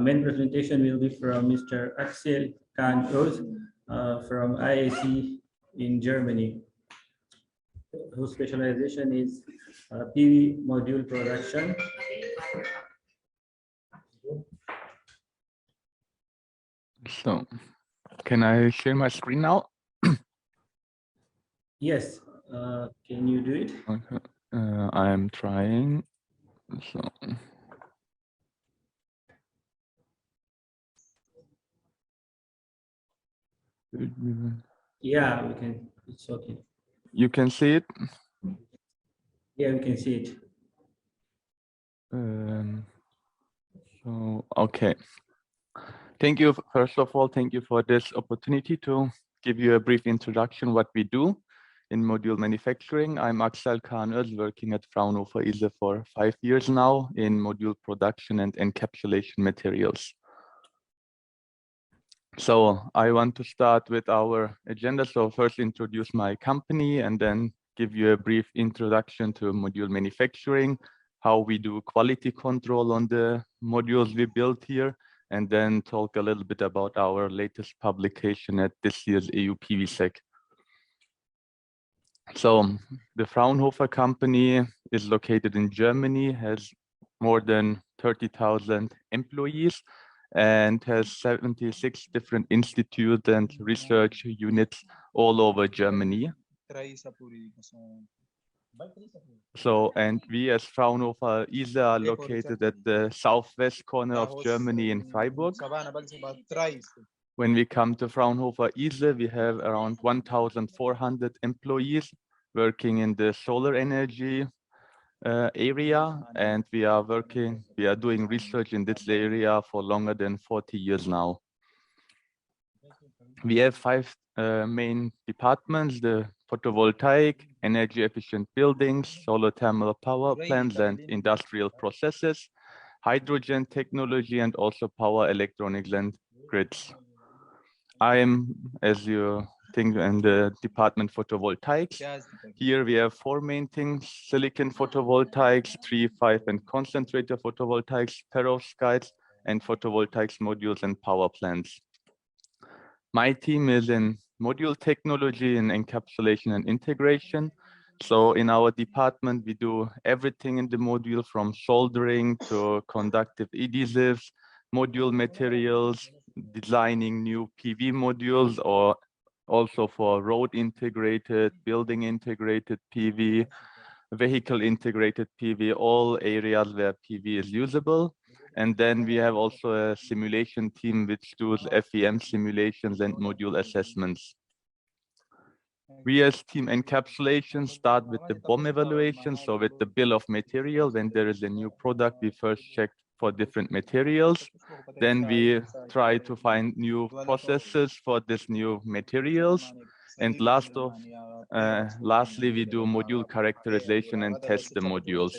Main presentation will be from Mr. Aksel Kaan Oz from IAC in Germany, whose specialization is PV module production. So, can I share my screen now? Yes, can you do it? Okay. I am trying. So. Yeah, we can. It's okay. You can see it? Yeah, we can see it. So, okay. Thank you. First of all, thank you for this opportunity to give you a brief introduction what we do in module manufacturing. I'm Aksel Kaan Oz, working at Fraunhofer ISE for 5 years now in module production and encapsulation materials. So I want to start with our agenda. So first introduce my company and then give you a brief introduction to module manufacturing, how we do quality control on the modules we built here, and then talk a little bit about our latest publication at this year's AUPVSec. So the Fraunhofer company is located in Germany, has more than 30,000 employees, and has 76 different institutes and research units all over Germany. So, and we as Fraunhofer ISE are located at the southwest corner of Germany in Freiburg. When we come to Fraunhofer ISE, we have around 1,400 employees working in the solar energy area, and we are doing research in this area for longer than 40 years now. We have 5 main departments: the photovoltaic, energy efficient buildings, solar thermal power plants and industrial processes, hydrogen technology, and also power electronics and grids. I am, as you think, in the department photovoltaics. Here we have 4 main things: silicon photovoltaics, 3, 5, and concentrator photovoltaics, perovskites, and photovoltaics modules and power plants. My team is in module technology and encapsulation and integration. So in our department, we do everything in the module from soldering to conductive adhesives, module materials, designing new PV modules, or also for road integrated, building integrated PV, vehicle integrated PV, all areas where PV is usable. And then we have also a simulation team which does FEM simulations and module assessments. We as team encapsulation start with the BOM evaluation. So with the bill of material, when there is a new product, we first check for different materials. Then we try to find new processes for these new materials. And lastly, we do module characterization and test the modules.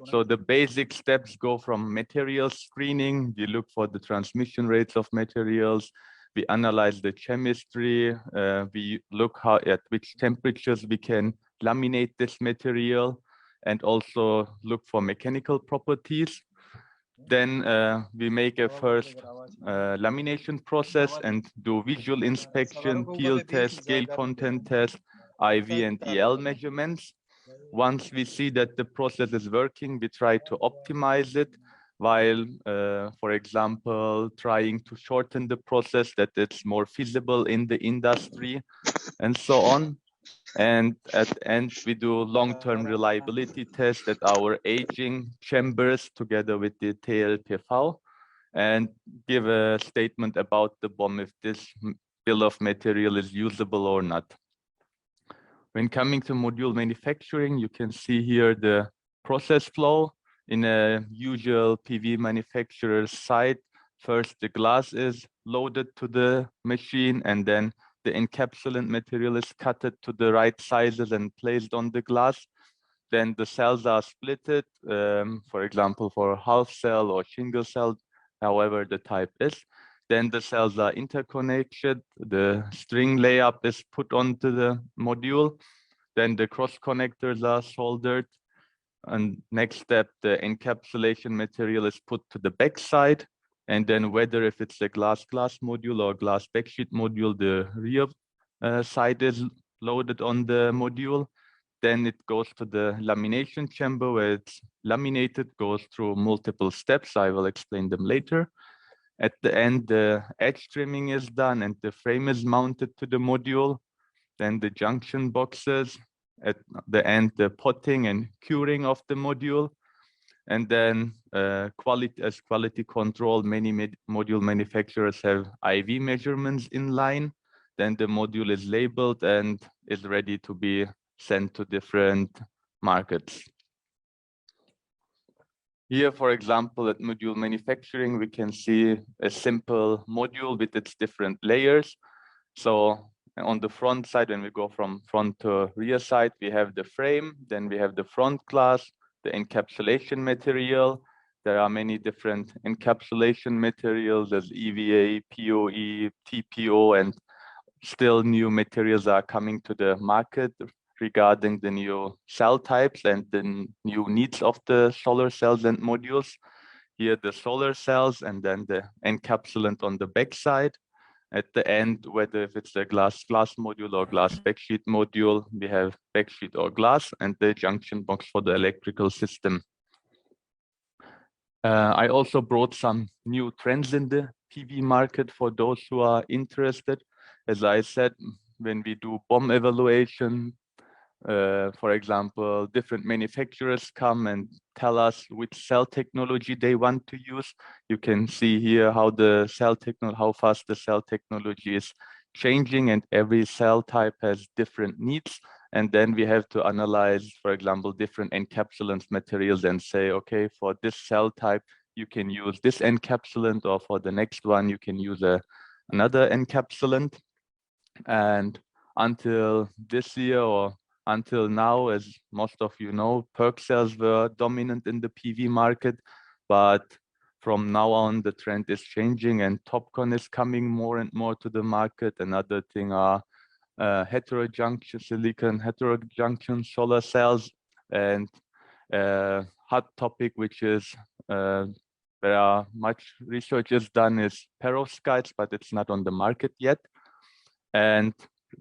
So the basic steps go from material screening. We look for the transmission rates of materials. We analyze the chemistry. We look at which temperatures we can laminate this material, and also look for mechanical properties. Then we make a first lamination process and do visual inspection, peel test, scale content test, IV and EL measurements. Once we see that the process is working, we try to optimize it while, for example, trying to shorten the process that it's more feasible in the industry and so on. And at the end, we do long-term reliability tests at our aging chambers together with the TLPV and give a statement about the BOM if this bill of material is usable or not. When coming to module manufacturing, you can see here the process flow. In a usual PV manufacturer's site, first the glass is loaded to the machine, and then the encapsulant material is cut to the right sizes and placed on the glass. Then the cells are splitted, for example, for half cell or single cell, however the type is. Then the cells are interconnected, the string layup is put onto the module, then the cross connectors are soldered, and next step, the encapsulation material is put to the back side. And then whether if it's a glass module or glass backsheet module, the rear side is loaded on the module. Then it goes to the lamination chamber where it's laminated, goes through multiple steps. I will explain them later. At the end, the edge trimming is done and the frame is mounted to the module. Then the junction boxes. At the end, the potting and curing of the module. And then quality control, many module manufacturers have IV measurements in line. Then the module is labeled and is ready to be sent to different markets. Here, for example, at module manufacturing, we can see a simple module with its different layers. So on the front side, when we go from front to rear side, we have the frame, then we have the front glass, the encapsulation material. There are many different encapsulation materials as EVA, POE, TPO, and still new materials are coming to the market regarding the new cell types and the new needs of the solar cells and modules. Here the solar cells and then the encapsulant on the back side. At the end, whether if it's a glass module or glass backsheet module, we have backsheet or glass and the junction box for the electrical system. I also brought some new trends in the PV market for those who are interested. As I said, when we do BOM evaluation, for example, different manufacturers come and tell us which cell technology they want to use. You can see here how the how fast the cell technology is changing, and every cell type has different needs. And then we have to analyze, for example, different encapsulant materials and say, okay, for this cell type, you can use this encapsulant, or for the next one, you can use another encapsulant. And until this year or until now, as most of you know, PERC cells were dominant in the PV market, but from now on, the trend is changing and TOPCon is coming more and more to the market. Another thing are heterojunction, silicon heterojunction solar cells, and hot topic, which is there are much research is done, is perovskites, but it's not on the market yet. And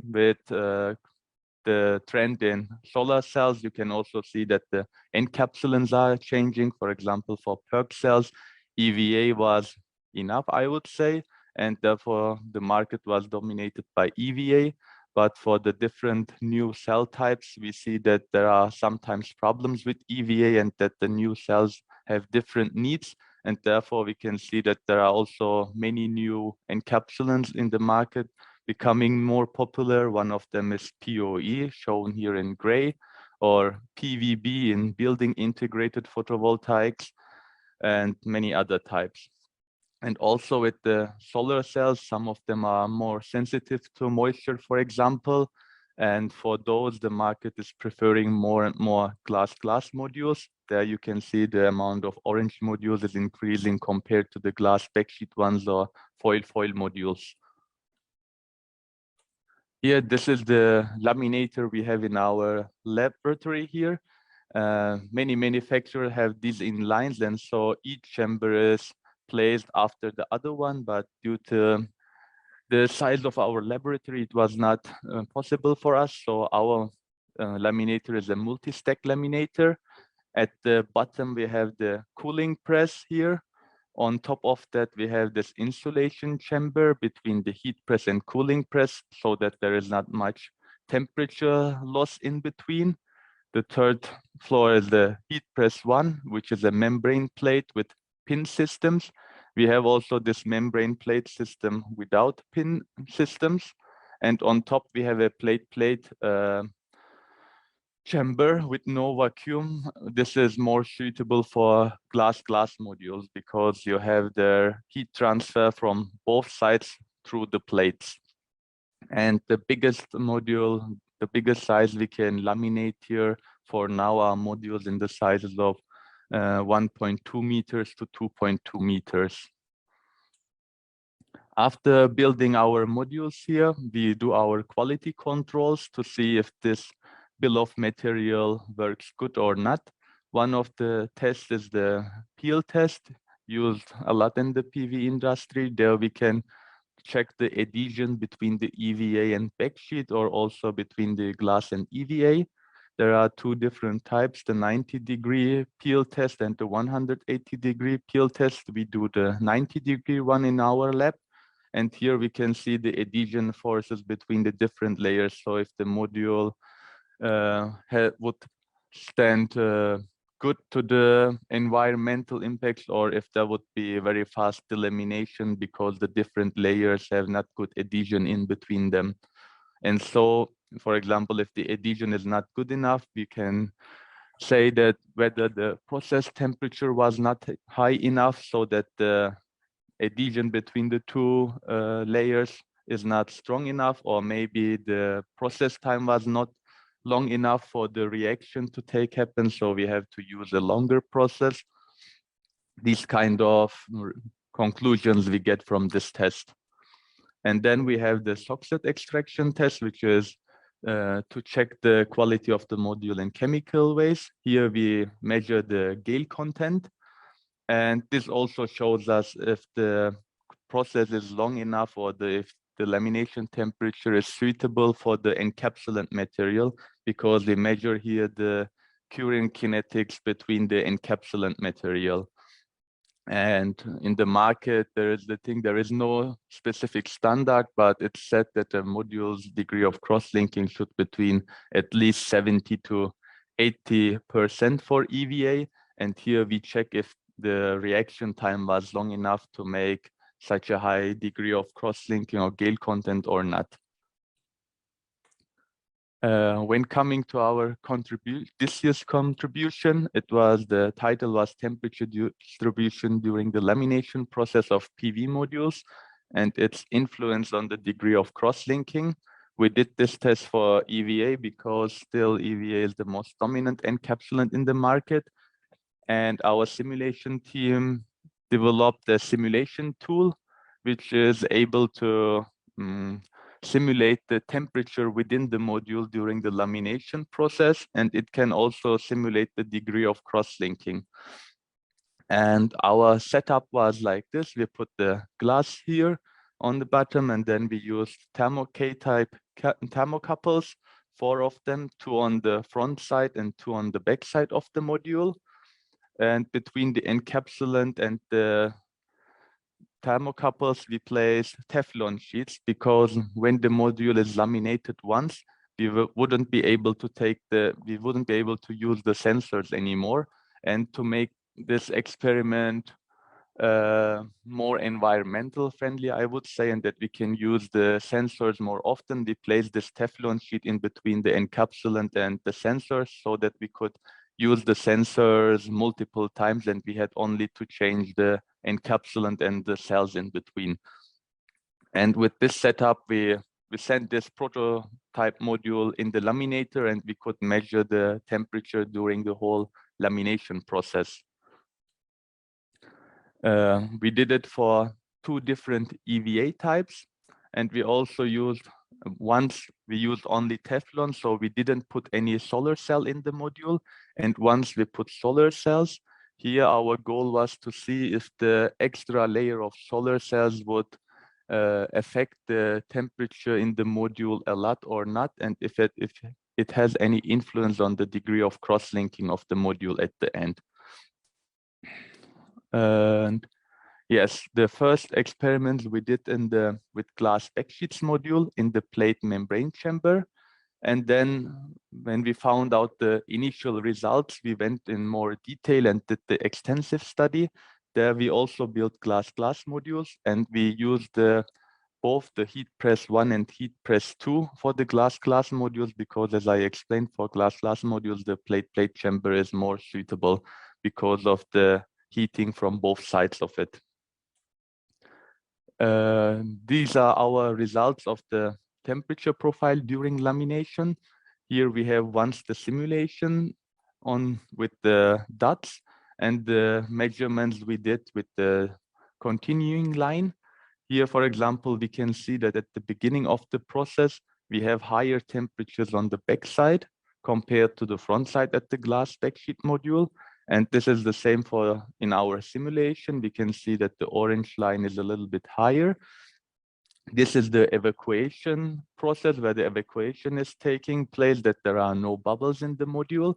with the trend in solar cells, you can also see that the encapsulants are changing. For example, for PERC cells, EVA was enough, I would say, and therefore the market was dominated by EVA. But for the different new cell types, we see that there are sometimes problems with EVA and that the new cells have different needs. And therefore, we can see that there are also many new encapsulants in the market becoming more popular. One of them is POE, shown here in gray, or PVB in building integrated photovoltaics, and many other types. And also with the solar cells, some of them are more sensitive to moisture, for example. And for those, the market is preferring more and more glass modules. There you can see the amount of orange modules is increasing compared to the glass backsheet ones or foil modules. Here, this is the laminator we have in our laboratory here. Many manufacturers have these in lines, and so each chamber is placed after the other one, but due to the size of our laboratory, it was not possible for us. So our laminator is a multi-stack laminator. At the bottom, we have the cooling press here. On top of that, we have this insulation chamber between the heat press and cooling press so that there is not much temperature loss in between. The third floor is the heat press 1, which is a membrane plate with pin systems. We have also this membrane plate system without pin systems. And on top, we have a plate chamber with no vacuum. This is more suitable for glass modules because you have the heat transfer from both sides through the plates. And the biggest module, the biggest size we can laminate here for now are modules in the sizes of 1.2 meters to 2.2 meters. After building our modules here, we do our quality controls to see if this bill of material works good or not. One of the tests is the peel test. used a lot in the PV industry. There we can check the adhesion between the EVA and backsheet, or also between the glass and EVA. There are two different types, the 90-degree peel test and the 180-degree peel test. We do the 90-degree one in our lab. And here we can see the adhesion forces between the different layers. So if the module would stand good to the environmental impacts, or if there would be very fast delamination because the different layers have not good adhesion in between them. And so, for example, if the adhesion is not good enough, we can say that whether the process temperature was not high enough so that the adhesion between the two layers is not strong enough, or maybe the process time was not long enough for the reaction to take happen, so we have to use a longer process. These kind of conclusions we get from this test. And then we have the Soxhlet extraction test, which is to check the quality of the module in chemical ways. Here we measure the Gale content. And this also shows us if the process is long enough, or if the lamination temperature is suitable for the encapsulant material, because we measure here the curing kinetics between the encapsulant material. And in the market, there is no specific standard, but it's said that the module's degree of cross-linking should between at least 70 to 80% for EVA. And here we check if the reaction time was long enough to make such a high degree of cross-linking or Gale content or not. When coming to our this year's contribution, the title was temperature distribution during the lamination process of PV modules and its influence on the degree of cross-linking. We did this test for EVA because still EVA is the most dominant encapsulant in the market. And our simulation team developed a simulation tool, which is able to simulate the temperature within the module during the lamination process, and it can also simulate the degree of cross-linking. And our setup was like this. We put the glass here on the bottom, and then we used K-type thermocouples, 4 of them, 2 on the front side and 2 on the back side of the module. And between the encapsulant and the thermocouples, we place Teflon sheets, because when the module is laminated once, we wouldn't be able to use the sensors anymore. And to make this experiment more environmental friendly, I would say, and that we can use the sensors more often, we place this Teflon sheet in between the encapsulant and the sensors, so that we could use the sensors multiple times, and we had only to change the encapsulant and the cells in between. And with this setup, we sent this prototype module in the laminator, and we could measure the temperature during the whole lamination process. We did it for 2 different EVA types, and we also used, once we used only Teflon, so we didn't put any solar cell in the module, and once we put solar cells, here our goal was to see if the extra layer of solar cells would affect the temperature in the module a lot or not, and if it has any influence on the degree of cross-linking of the module at the end. And yes, the first experiment we did with glass backsheets module in the plate membrane chamber. And then when we found out the initial results, we went in more detail and did the extensive study. There we also built glass modules, and we used both the heat press 1 and heat press 2 for the glass modules, because as I explained, for glass modules, the plate chamber is more suitable because of the heating from both sides of it. These are our results of the temperature profile during lamination. Here we have once the simulation with the dots and the measurements we did with the continuing line. Here, for example, we can see that at the beginning of the process, we have higher temperatures on the back side compared to the front side at the glass backsheet module. And this is the same for in our simulation. We can see that the orange line is a little bit higher. This is the evacuation process where the evacuation is taking place, that there are no bubbles in the module.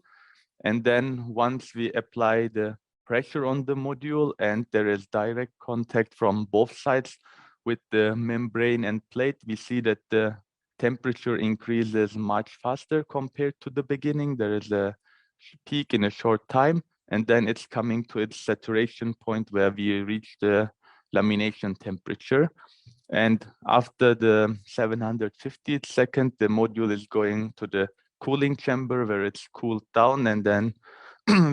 And then once we apply the pressure on the module and there is direct contact from both sides with the membrane and plate, we see that the temperature increases much faster compared to the beginning. There is a peak in a short time, and then it's coming to its saturation point where we reach the lamination temperature. And after the 750th second, the module is going to the cooling chamber where it's cooled down, and then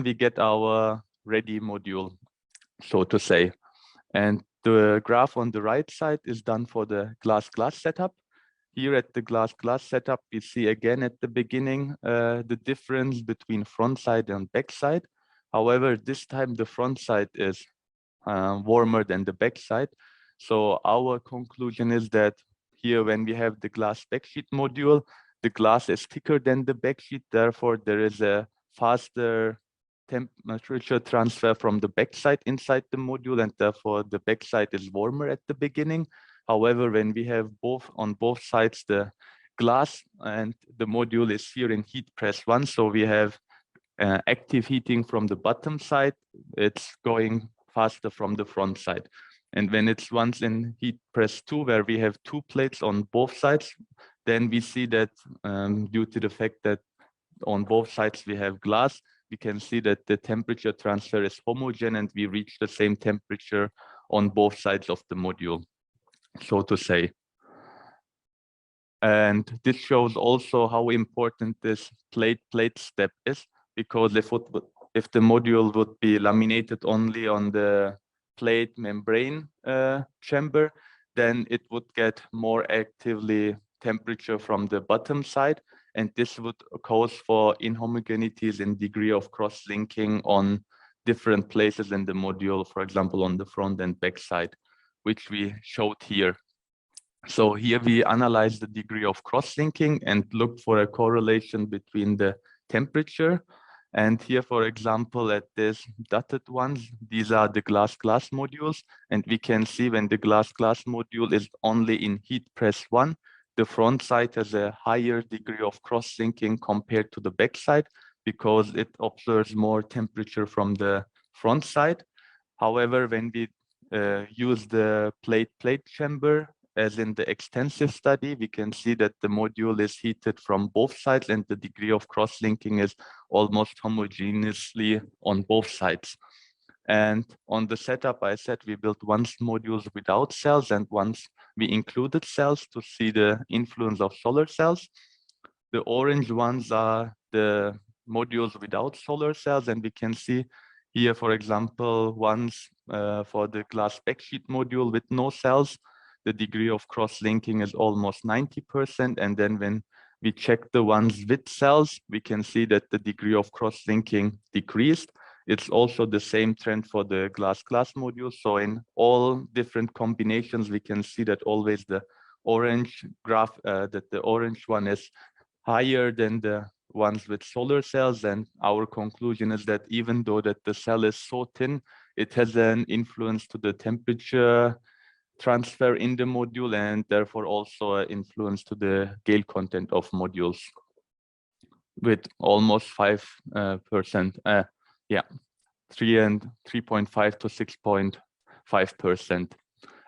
we get our ready module, so to say. And the graph on the right side is done for the glass-glass setup. Here at the glass-glass setup, we see again at the beginning the difference between front side and back side. However, this time the front side is warmer than the back side. So our conclusion is that here, when we have the glass backsheet module, the glass is thicker than the backsheet. Therefore, there is a faster temperature transfer from the backside inside the module, and therefore the backside is warmer at the beginning. However, when we have both on both sides the glass and the module is here in heat press 1, so we have active heating from the bottom side, it's going faster from the front side. And when it's once in heat press 2, where we have 2 plates on both sides, then we see that due to the fact that on both sides we have glass, we can see that the temperature transfer is homogeneous and we reach the same temperature on both sides of the module, so to say. And this shows also how important this plate step is, because if the module would be laminated only on the plate membrane chamber, then it would get more actively temperature from the bottom side, and this would cause for inhomogeneities in degree of cross-linking on different places in the module, for example, on the front and back side, which we showed here. So here we analyze the degree of cross-linking and look for a correlation between the temperature. And here, for example, at this dotted ones, these are the glass-glass modules. And we can see when the glass-glass module is only in heat press 1, the front side has a higher degree of cross-linking compared to the back side, because it observes more temperature from the front side. However, when we use the plate chamber, as in the extensive study, we can see that the module is heated from both sides and the degree of cross-linking is almost homogeneously on both sides. And on the setup, I said we built once modules without cells, and once we included cells to see the influence of solar cells. The orange ones are the modules without solar cells, and we can see here, for example, once for the glass backsheet module with no cells, the degree of cross-linking is almost 90%. And then when we check the ones with cells, we can see that the degree of cross-linking decreased. It's also the same trend for the glass-glass module. So in all different combinations, we can see that always the orange graph, that the orange one is higher than the ones with solar cells. And our conclusion is that even though that the cell is so thin, it has an influence to the temperature transfer in the module, and therefore also an influence to the Gale content of modules with almost 5%. Yeah, 3.5 to 6.5%.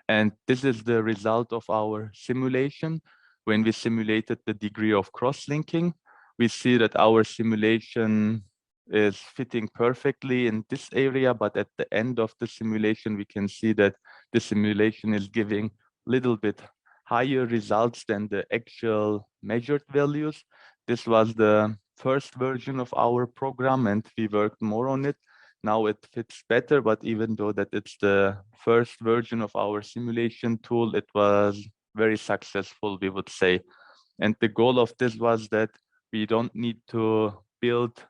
And this is the result of our simulation. When we simulated the degree of cross-linking, we see that our simulation is fitting perfectly in this area, but at the end of the simulation, we can see that the simulation is giving a little bit higher results than the actual measured values. This was the first version of our program, and we worked more on it. Now it fits better, but even though that it's the first version of our simulation tool, it was very successful, we would say. And the goal of this was that we don't need to build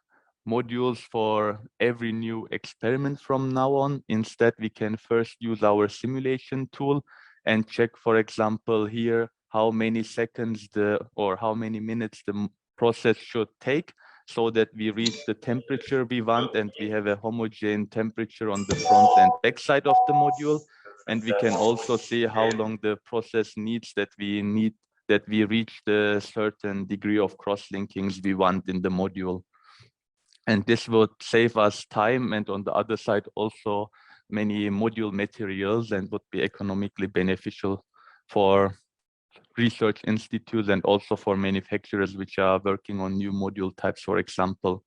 modules for every new experiment from now on. Instead, we can first use our simulation tool and check, for example, here, how many seconds or how many minutes the process should take. so that we reach the temperature we want and we have a homogeneous temperature on the front and back side of the module. And we can also see how long the process needs that we reach the certain degree of cross-linkings we want in the module. And this would save us time, and on the other side also many module materials, and would be economically beneficial for research institutes and also for manufacturers which are working on new module types, for example.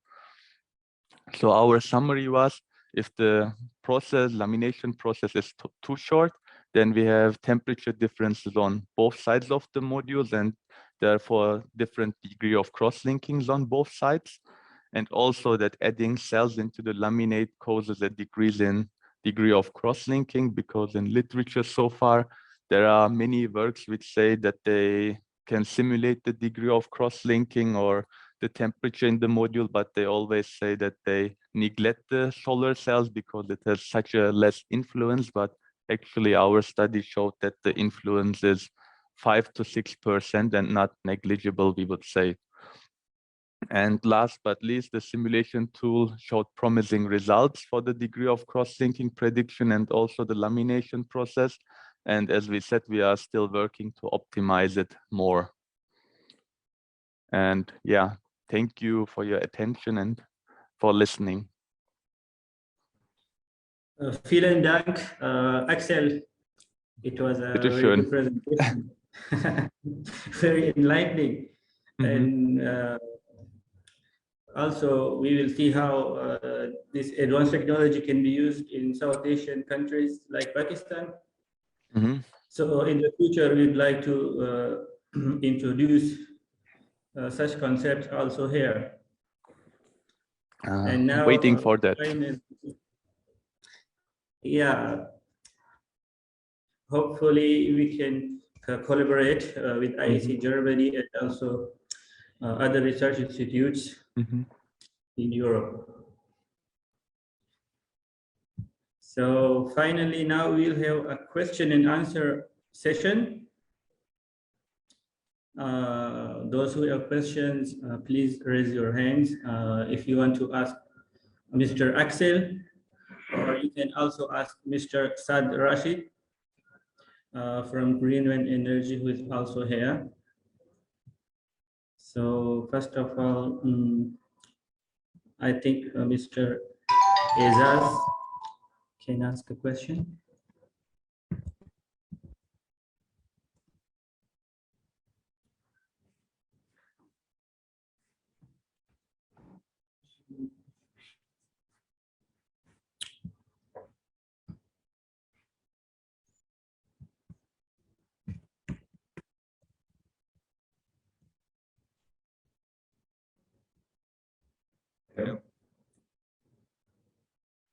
So our summary was, if the lamination process is too short, then we have temperature differences on both sides of the modules, and therefore different degree of cross-linkings on both sides. And also that adding cells into the laminate causes a decrease in degree of cross-linking, because in literature so far, there are many works which say that they can simulate the degree of cross-linking or the temperature in the module, but they always say that they neglect the solar cells because it has such a less influence. But actually our study showed that the influence is 5 to 6% and not negligible, we would say. And last but least, the simulation tool showed promising results for the degree of cross-linking prediction and also the lamination process. And as we said, we are still working to optimize it more. And yeah, thank you for your attention and for listening. Vielen Dank, Aksel. It was a very good presentation. Very enlightening. And also, we will see how this advanced technology can be used in South Asian countries like Pakistan. So in the future, we'd like to introduce such concepts also here. And now, waiting for that. Yeah, hopefully we can collaborate with IAC Germany and also other research institutes in Europe. So finally, now we'll have a question and answer session. Those who have questions, please raise your hands. If you want to ask Mr. Aksel, or you can also ask Mr. Saad Rashid from Green Wind Energy, who is also here. So first of all, I think Mr. Ezaz can ask a question.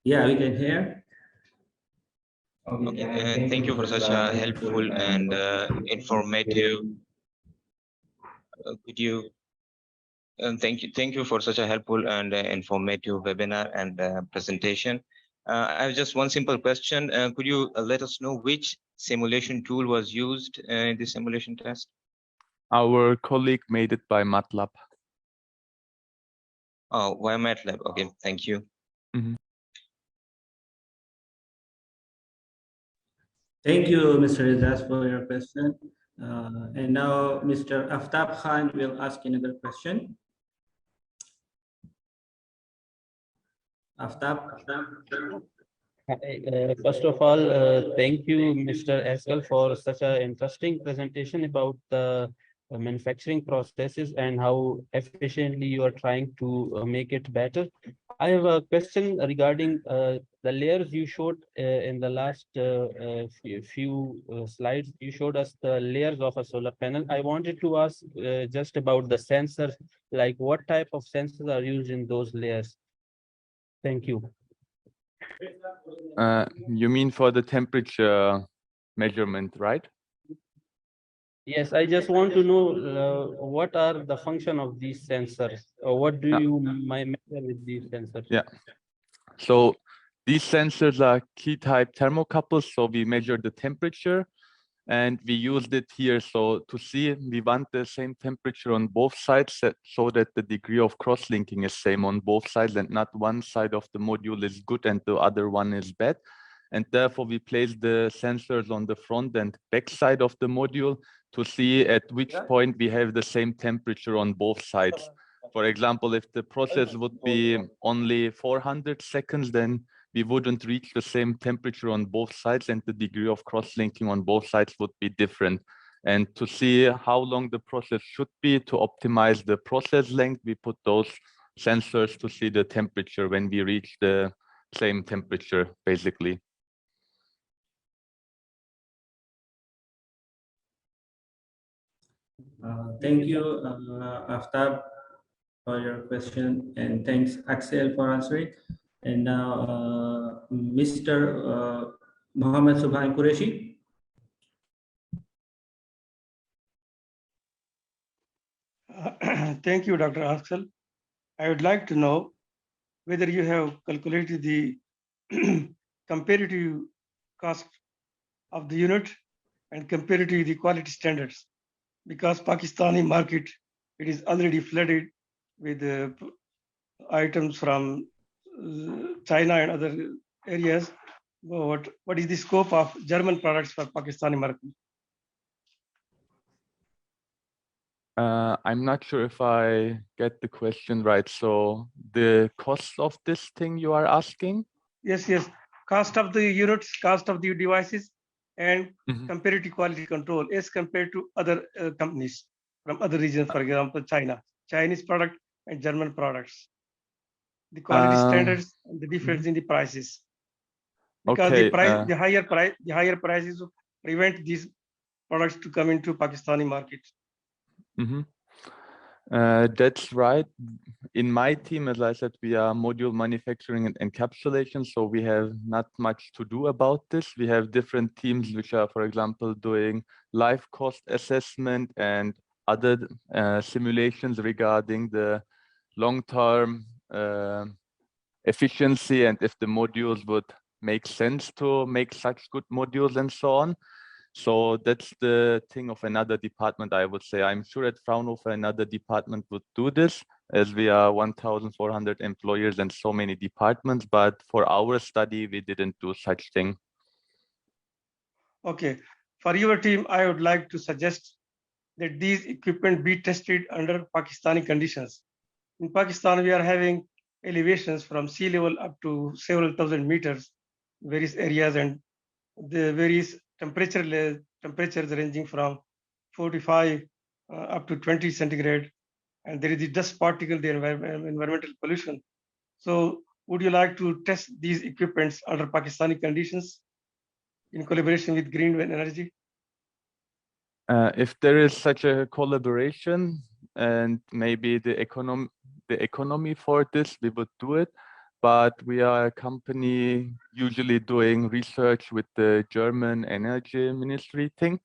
Yeah, we can hear. Okay, thank you for such a helpful and informative. Thank you for such a helpful and informative webinar and presentation. I have just one simple question. Could you let us know which simulation tool was used in the simulation test? Our colleague made it by MATLAB. Oh, via MATLAB. Okay, thank you. Thank you, Mr. Ezaz, for your question. And now Mr. Aftab Khan will ask another question. Aftab. First of all, thank you, Mr. Aksel, for such an interesting presentation about the manufacturing processes and how efficiently you are trying to make it better. I have a question regarding the layers you showed in the last few slides. You showed us the layers of a solar panel. I wanted to ask just about the sensors, like what type of sensors are used in those layers? Thank you. You mean for the temperature measurement, right? Yes, I just want to know what are the function of these sensors, or what do you measure with these sensors? Yeah. So these sensors are key type thermocouples. So we measure the temperature, And we used it here. So to see, we want the same temperature on both sides so that the degree of cross-linking is same on both sides and not one side of the module is good and the other one is bad. And therefore we place the sensors on the front and back side of the module to see at which point we have the same temperature on both sides. For example, if the process would be only 400 seconds, then we wouldn't reach the same temperature on both sides and the degree of cross-linking on both sides would be different. And to see how long the process should be to optimize the process length, we put those sensors to see the temperature when we reach the same temperature, basically. Thank you, Aftab, for your question, and thanks, Aksel, for answering. And now, Mr. Mohammed Subhan Qureshi. Thank you, Dr. Aksel. I would like to know whether you have calculated the comparative cost of the unit and comparative the quality standards, because Pakistani market, it is already flooded with items from China and other areas. What is the scope of German products for Pakistani market? I'm not sure if I get the question right. So the cost of this thing you are asking? Yes, yes. Cost of the units, cost of the devices, and comparative quality control as compared to other companies from other regions, for example, China, Chinese product and German products. The quality standards and the difference in the prices. Because okay, the higher prices prevent these products to come into Pakistani market. That's right. In my team, as I said, we are module manufacturing and encapsulation, so we have not much to do about this. We have different teams which are, for example, doing life cost assessment and other simulations regarding the long-term efficiency and if the modules would make sense to make such good modules and so on. So that's the thing of another department, I would say. I'm sure at Fraunhofer another department would do this, as we are 1,400 employers and so many departments, but for our study, we didn't do such thing. Okay, for your team, I would like to suggest that these equipment be tested under Pakistani conditions. In Pakistan, we are having elevations from sea level up to several thousand meters, various areas, and the various temperatures ranging from 45 up to 20 centigrade, and there is the dust particle, the environmental pollution. So would you like to test these equipments under Pakistani conditions in collaboration with Green Energy? If there is such a collaboration and maybe the economy for this, we would do it. But we are a company usually doing research with the German energy ministry thing.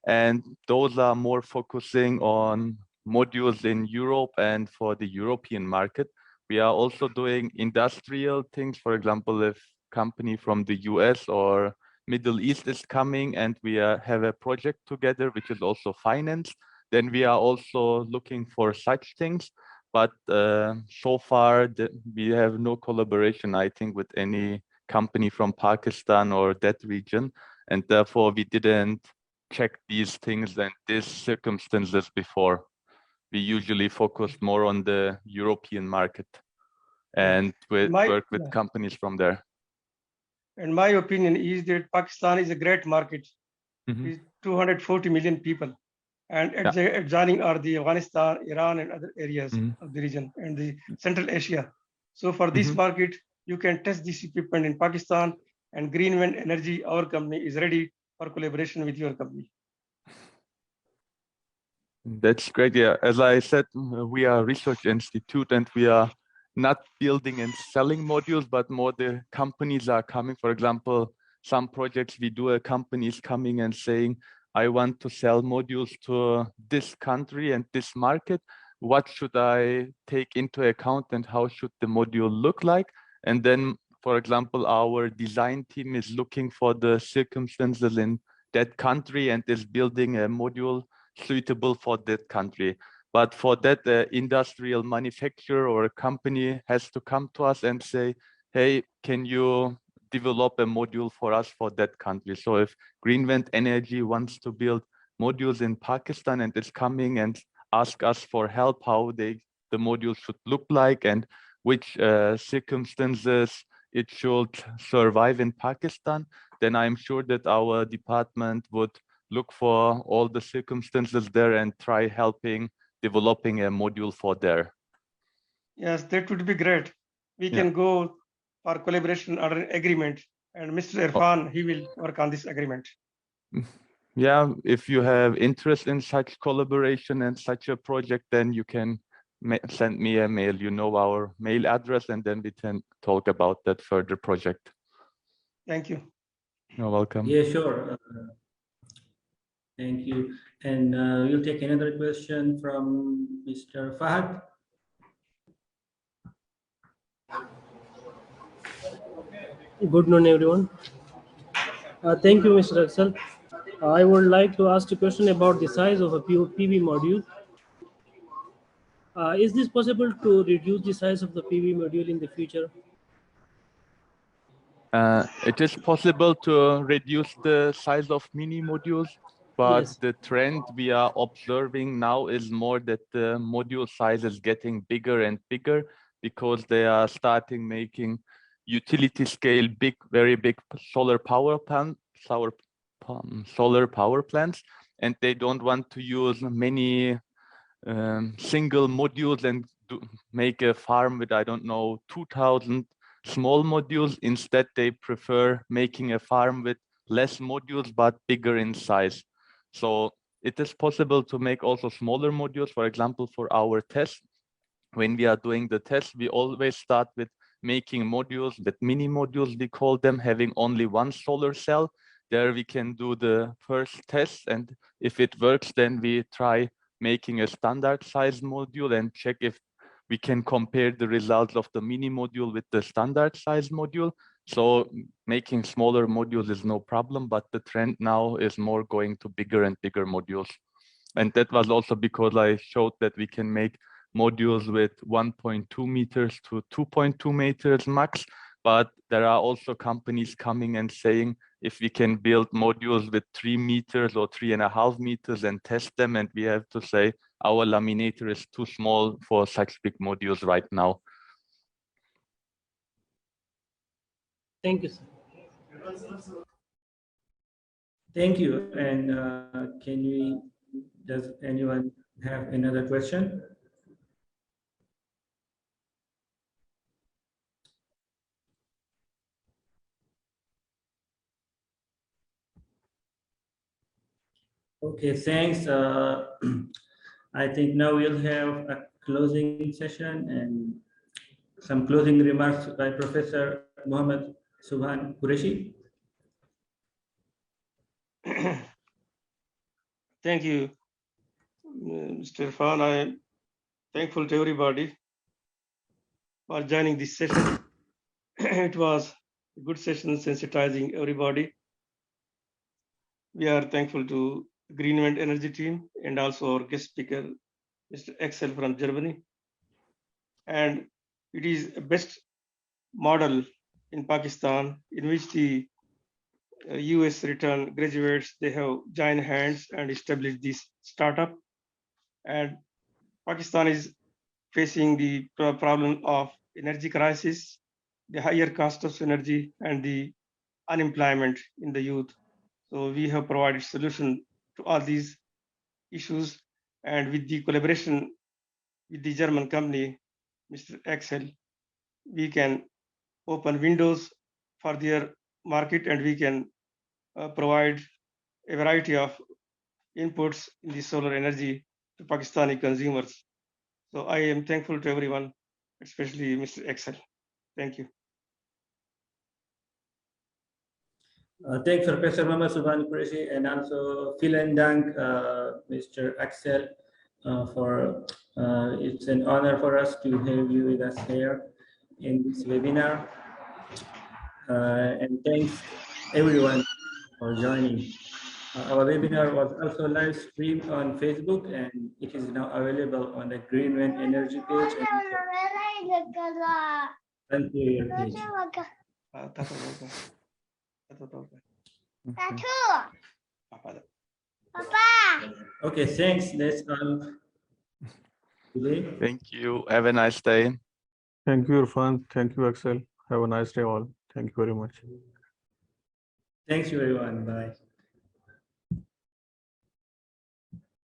And those are more focusing on modules in Europe and for the European market. We are also doing industrial things. For example, if company from the US or Middle East is coming and we have a project together, which is also financed, then we are also looking for such things. But so far, we have no collaboration, I think, with any company from Pakistan or that region. And therefore, we didn't check these things and these circumstances before. We usually focus more on the European market and work with companies from there. And my opinion is that Pakistan is a great market with 240 million people. And adjoining are the Afghanistan, Iran, and other areas of the region and the Central Asia. So for this market, you can test this equipment in Pakistan, and Green Energy, our company, is ready for collaboration with your company. That's great. Yeah, as I said, we are a research institute and we are not building and selling modules, but more the companies are coming. For example, some projects we do, a company is coming and saying, I want to sell modules to this country and this market. What should I take into account and how should the module look like? And then, for example, our design team is looking for the circumstances in that country and is building a module suitable for that country. But for that, the industrial manufacturer or a company has to come to us and say, hey, can you develop a module for us for that country? So if Greenvent Energy wants to build modules in Pakistan and is coming and ask us for help, how the module should look like and which circumstances it should survive in Pakistan, then I'm sure that our department would look for all the circumstances there and try helping developing a module for there. Yes, that would be great. We can go for collaboration or an agreement, and Mr. Irfan, he will work on this agreement. Yeah, if you have interest in such collaboration and such a project, then you can send me a mail. You know our mail address, and then we can talk about that further project. Thank you. You're welcome. Yeah, sure. Thank you. And we'll take another question from Mr. Fahad. Good noon, everyone. Thank you, Mr. Aksel. I would like to ask a question about the size of a PV module. Is this possible to reduce the size of the PV module in the future? It is possible to reduce the size of mini modules, but Yes. the trend we are observing now is more that the module size is getting bigger and bigger because they are starting making utility scale big, very big solar power plants, and they don't want to use many single modules and make a farm with, I don't know, 2,000 small modules. Instead, they prefer making a farm with less modules but bigger in size. So it is possible to make also smaller modules. For example, for our test, when we are doing the test, we always start with making modules, with mini modules, we call them, having only one solar cell. There we can do the first test, and if it works, then we try making a standard size module and check if we can compare the results of the mini module with the standard size module. So making smaller modules is no problem, but the trend now is more going to bigger and bigger modules. And that was also because I showed that we can make modules with 1.2 meters to 2.2 meters max, but there are also companies coming and saying if we can build modules with 3 meters or 3.5 meters and test them, and we have to say our laminator is too small for such big modules right now. Thank you, sir. Thank you. And does anyone have another question? Okay, thanks. I think now we'll have a closing session and some closing remarks by Professor Mohammed Subhan Qureshi. Thank you, Mr. Irfan. I am thankful to everybody for joining this session. It was a good session sensitizing everybody. We are thankful to Greenvent Energy team and also our guest speaker, Mr. Aksel from Germany. And it is a best model in Pakistan in which the US return graduates, they have joined hands and established this startup. And Pakistan is facing the problem of energy crisis, the higher cost of energy, and the unemployment in the youth. So we have provided solution to all these issues, and with the collaboration with the German company, Mr. Aksel, we can open windows for their market, and we can provide a variety of inputs in the solar energy to Pakistani consumers. So I am thankful to everyone, especially Mr. Aksel. Thank you. Thanks, Professor Mohammed Subhan Qureshi, and also vielen Dank, Mr. Aksel, for it's an honor for us to have you with us here in this webinar. And thanks everyone for joining. Our webinar was also live streamed on Facebook, and it is now available on the Green Wind Energy page and your page. Okay, thanks. That's all today. Thank you. Have a nice day. Thank you, Irfan. Thank you, Aksel. Have a nice day all. Thank you very much. Thanks, everyone. Bye.